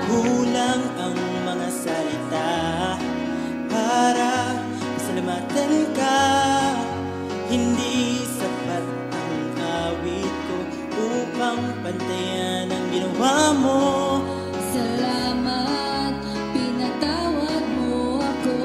Kulang ang mga salita para pasalamatan ka. Hindi sapat ang awit ko upang pantayan ang ginawa mo. Salamat, pinatawad mo ako.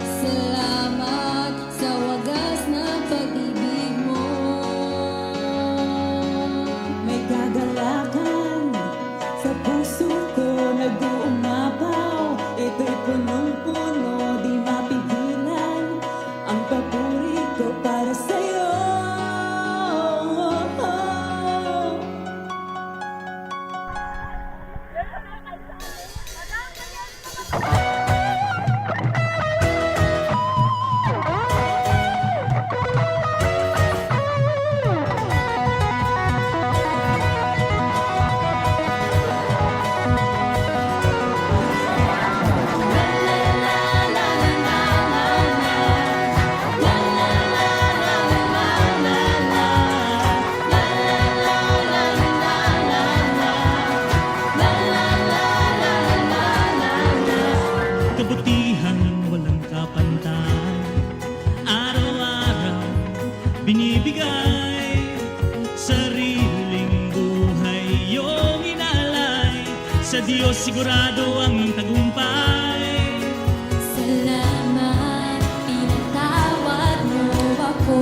Salamat sa wagas na pag-ibig mo. May kagalakan sa puso ko, nag-uumapaw. Ito'y punong-puno, di mapigilan ang papuri ko para sa'yo. Kabutihan walang kapantay, araw-araw binibigay. Sariling buhay iyong inalay, sa Diyos sigurado ang tagumpay. Salamat, pinatawad mo ako.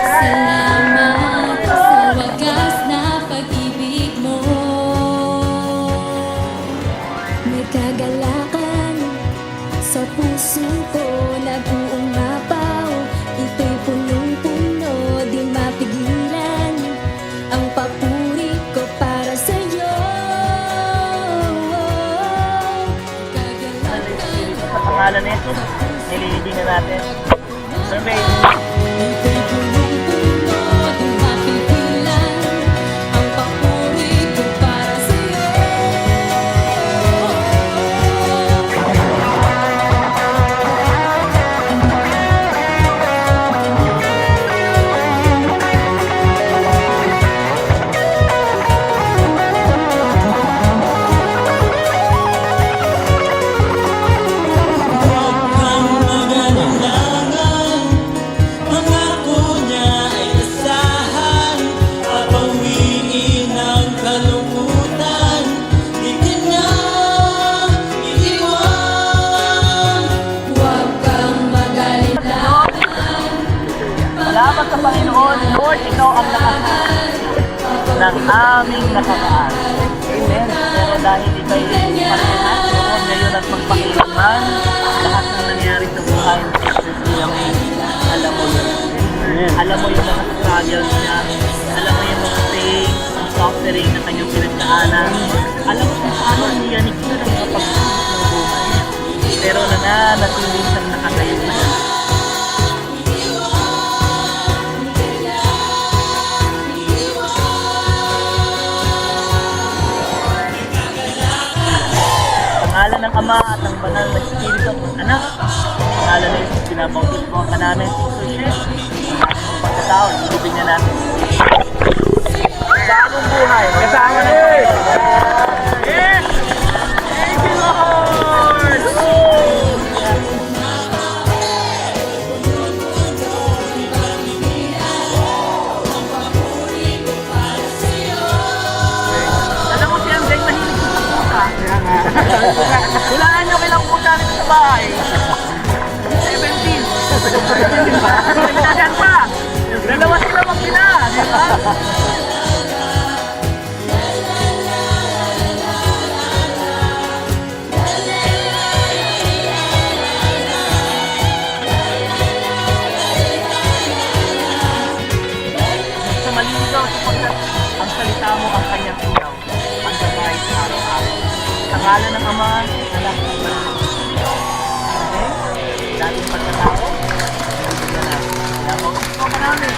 Salamat sa wagas na pag-ibig mo. May kagalakan sa puso ko, nag-uumapaw. Ito'y punong-puno, di mapigilan ang papuri ko para sa'yo. Kagalakan Sa pangalan na ito, nililibing na natin. Survey. ito'y punong-puno, di mapigilan ang papuri ko para sa'yo. Huwag kang mag-alinlangan, pangako niya ay asahan. Papawiin ang kalungkutan, di ka niya iiwan. Huwag kang mag-alinlangan. Salamat sa Panginoon. Lord, ikaw ang lakas ng aming nakaraan. Amen. Pero dahil ika'y pagkakas noon ngayon at magpakilaman, lahat ng nangyari sa buhay ng Sister May, alam mo yun. Alam mo yung mga struggles niya. Alam mo yung mga pain, ang suffering na kanyang pinagdaanan. Alam mo kung paano niya ni Kira ang kapag-isip ng buhay. Pero nananatiling siyang nakatayo na yan. Pangalan ng Ama at ng Banal na Espiritu at ng Anak. Pangalan na Jesus, pinapautos ko ang kanamin si Jesus. Ang pagkatao, ilubin niya natin. Sa among buhay, kasama na yun. Yes! Thank you, Lord! Alam mo si Andeng mahilig sa puta. Hulaan nyo kailang puta nito sa Yuma ay 17. Yan pa. Dalawa sila magpina, di ba? Sa malinaw sapagkat ang salita mo ang kanyang ilaw, ang gabay sa araw-araw. Sa ngalan ng Ama, Anak, at Banal. Okay? Dating pagkatao, bibigyan natin. Pinabautis ko ka namin.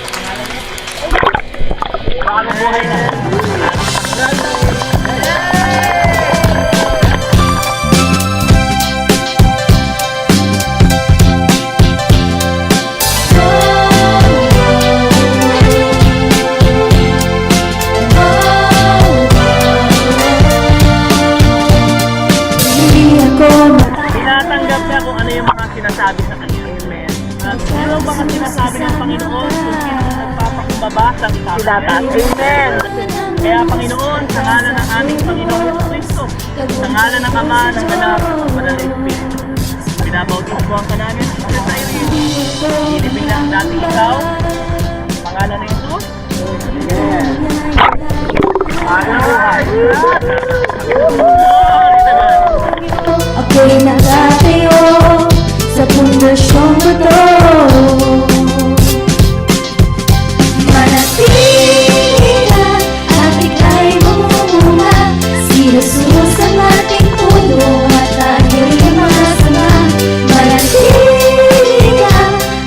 Sa ngalan niya. Bagong buhay na. Tinatanggap niya kung ano yung mga sinasabi sa kanya. Amen. Ano ba ang sinasabi ng Panginoon kung sino nagpapakumbaba sa silata? Amen. Kaya Panginoon, sa ngalan ng aming Panginoon Kristo, sa ngalan ng Ama, ng Anak, ng Banal na Espiritu, pinabautis mo ang kanamin sa iyo. Ilibig na ang dating ikaw, pangalan ng Jesus. Amen. Ako'y nakatayo sa pundasyong bato. Manatili ka at ika'y mamumunga. Si Jesus ang ating puno at tayo'y masama. Manatili ka,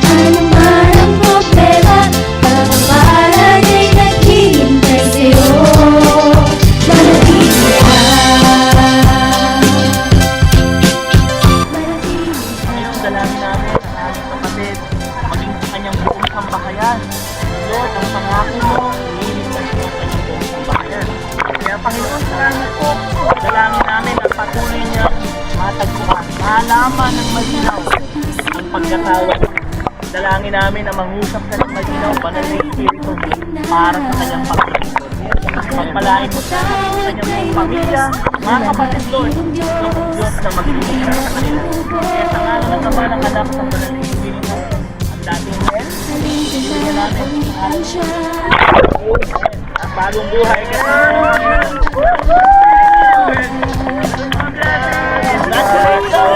ano man ang problema, pagpapalag ay naghihintay sa'yo. Manatili ka. Panginoon, dalangin namin ang aming kapatid, maging sa kanyang buong sambahayan. Lord, ang pangako mo, iniligtas mo ang kanyang buong sambahayan. Kaya Panginoon, salamat po. Dalangin namin ang patuloy niya matagpuan, malaman ng malinaw ang pagkatawad. Dalangin namin na mangusap ka ng malinaw, Banal na Espiritu, para sa kanyang paglilingkod. Pagpalain mo sa kanyang buong pamilya, mga kapatid, Lord, ng Diyos na maglilingkod sa kanila. Kaya sa ngalan ng Ama, ng Anak, ng Banal na Espiritu, ang dating men, ibigyan namin ang bagong buhay ka.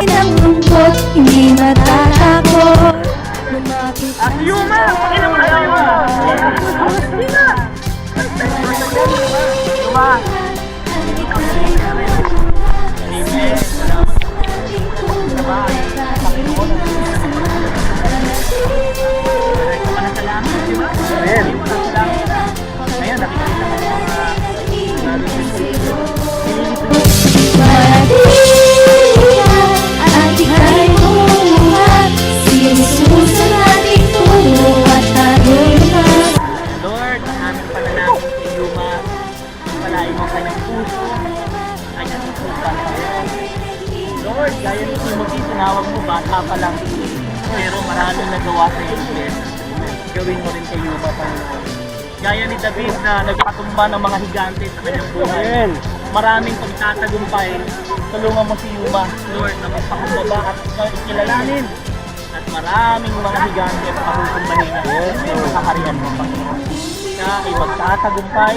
Ng lungkot, hindi matatakot. Lumapit At Yuma! Pakilang na Yuma! Yuma! Yuma! Amen. Salamat. Panginoon ang salamat, di ba? Amen. Ngayon, nakikita mo yung mga Manatili ka at ika'y mamumunga. Si Jesus ang ating puno at tayo'y mas. Lord, ang aming panalangin kay Yuma, palain mo kanyang puso, kanyang isupan. Lord, gaya ni Timothy, tinawag mo, bata pa lang. Pero maraming nagawa sa iyo, Iglesia. Gawin mo rin kay Yuma, Panginoon. Gaya ni David na nagpatumba ng mga higante sa kanyang buhay. Maraming pagtatagumpay. Tulungan mo si Yuma, Lord, na magpakumbaba at ikilalanin. At maraming mga higante at pakukumbahin na sa kaharian mo, Panginoon. Na ay magtatagumpay,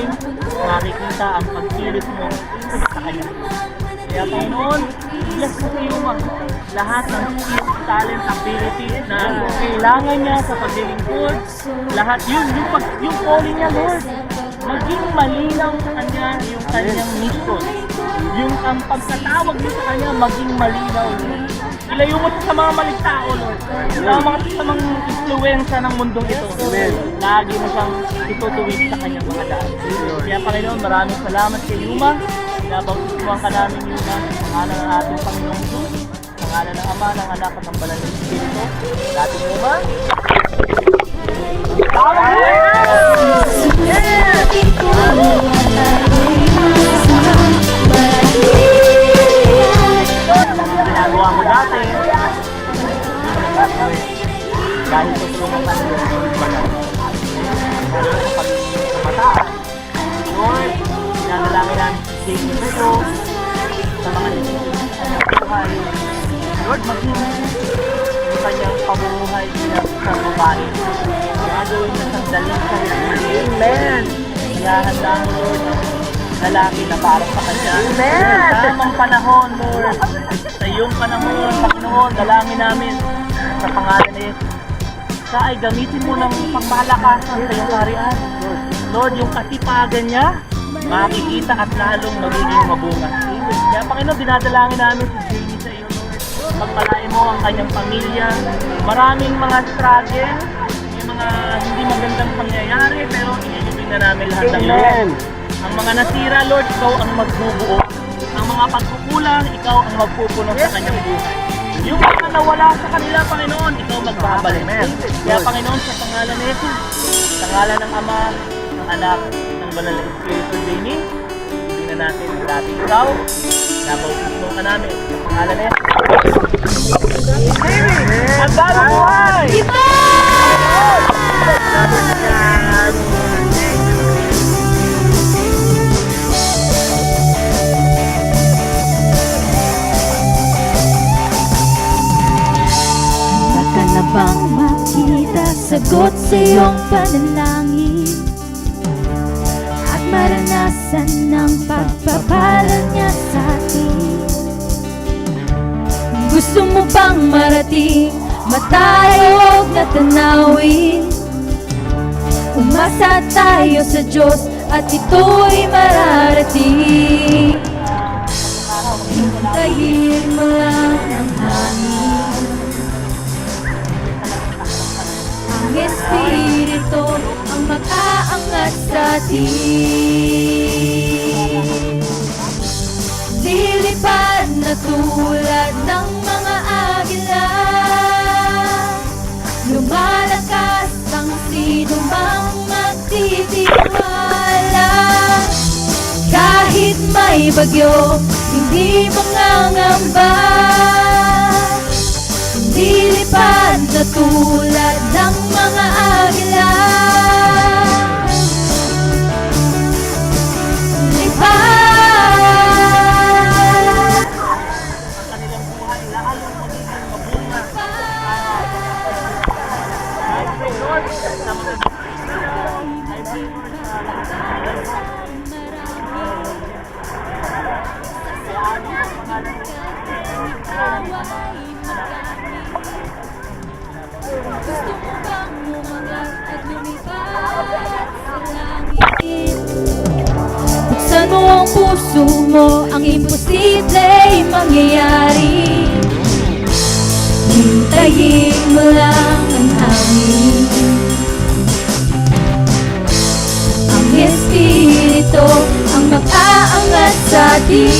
makikita ang pagkilit mo sa kanyang buhay. Kaya Panginoon, bless mo si Yuma. Lahat ng skills, talent, ability na kailangan niya sa paglilingkod, lahat yun, yung calling niya, Lord. Maging malinaw sa kanya yung kanyang mission. Yung ang pagkatawag niyo sa kanya, maging malinaw. Ilayo mo sa mga maling tao, Lord. Sa mga influensya ng mundong ito. Lagi mo siyang itutuwid sa kanyang mga daan. Kaya Panginoon, maraming salamat kay Yuma. Pinabautismuhan ka namin, Yuma, sa pangalan ng ating Panginoong Jesus, sa pangalan ng Ama, ng Anak, at ng Banal na Espiritu. Dating Yuma. Ating puno at tayo'y masama. Manatili ka. Ginagawa mo dati. Dahil tutulungan ka ng Diyos Banal. Lalo sa pagiging kamataan. Lord, nanalangin namin si King Pedro sa mga desisyon sa buhay. Lord, maging yung kanyang pamumuhay niya sa babae. Gagawin na sandaling sa Amen! Kaya handa mo, Lord, ang lalaki na para sa kanya. Amen! Tamang panahon, Lord. Sa iyong panahon, Panginoon, dalangin namin sa pangalan ni Jesus. Sa ay gamitin mo ng pangmalakasan sa iyong kaharian. Lord, yung kasipagan niya, makikita at lalong magiging mabunga. Kaya Panginoon, dinadalangin namin si Jamie sa iyo, Lord. Pagpalain mo ang kanyang pamilya. Maraming mga struggle, may mga hindi magandang pangyayari, pero iilibing na namin lahat ng Lord. Ang mga nasira, Lord, ikaw ang magbubuo. Ang mga pagkukulang, ikaw ang magpupuno sa kanyang buhay. Yung mga nawala sa kanila, Panginoon, ikaw magbabalik. Kaya Panginoon, sa pangalan ni Jesus, sa pangalan ng Ama, ng Anak, ng Banal na Espiritu, Jamie, ibigin na natin ang dati ikaw, napaupuno ka namin. Sa pangalan ni Jesus. Jamie! Ang bagong buhay! Baka na bang makita sagot sa iyong panalangin at maranasan ng pagpapala niya sa atin? Gusto mo bang marating matayog na tanawin? Umasa tayo sa Diyos at ito'y mararating. Hintayin mo lang ang hangin, ang Espiritu ang mag-aangat sa atin. Lilipad na tulad ng mga agila, lumalakas ang sino mang magtitiwala. Kahit may bagyo, hindi mangangamba. Lilipad na tulad ng mga agila. Lipad. Ang kanilang buhay, lalong magiging mabunga. I pray, Lord, na mga I pray, Lord, Gusto mo bang umangat at lumipad sa langit? Buksan mo ang puso mo, ang imposibleng mangyayari. Hintayin mo lang ang hangin, ang Espiritu ang mag-aangat sa atin.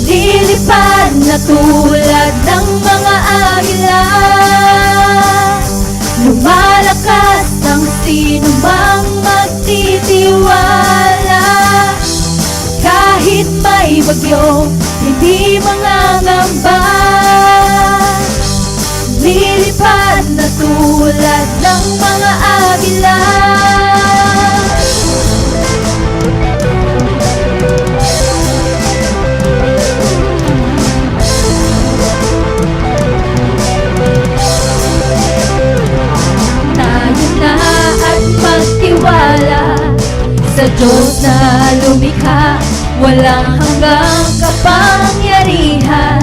Lilipad na tulad ng mga agila, lumalakas ang sino mang magtitiwala. Kahit may bagyo, hindi mangangamba. Lilipad na tulad ng mga agila. Sa Diyos na lumikha, walang hanggang kapangyarihan.